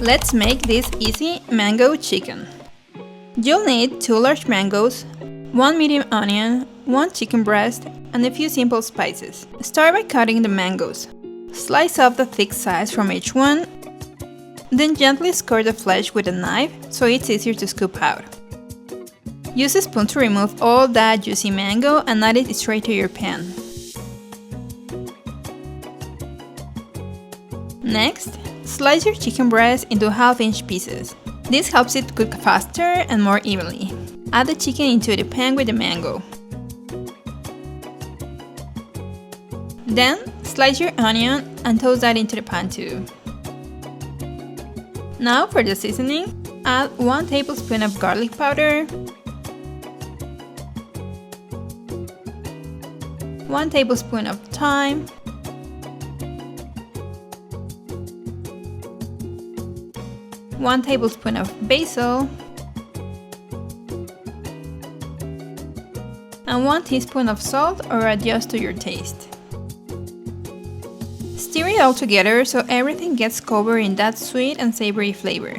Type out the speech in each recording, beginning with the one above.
Let's make this easy mango chicken. You'll need 2 large mangoes, 1 medium onion, 1 chicken breast, and a few simple spices. Start by cutting the mangoes. Slice off the thick sides from each one, then gently score the flesh with a knife so it's easier to scoop out. Use a spoon to remove all that juicy mango and add it straight to your pan. Next, slice your chicken breast into half-inch pieces. This helps it cook faster and more evenly. Add the chicken into the pan with the mango. Then, slice your onion and toss that into the pan too. Now for the seasoning, add 1 tablespoon of garlic powder, 1 tablespoon of thyme, 1 tablespoon of basil, and 1 teaspoon of salt or adjust to your taste. Stir it all together so everything gets covered in that sweet and savory flavor.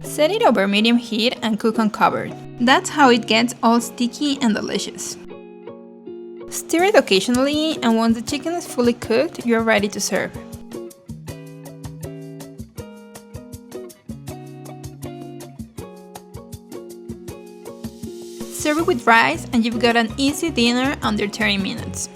Set it over medium heat and cook uncovered. That's how it gets all sticky and delicious. Stir it occasionally, and once the chicken is fully cooked, you're ready to serve. Serve it with rice and you've got an easy dinner under 30 minutes.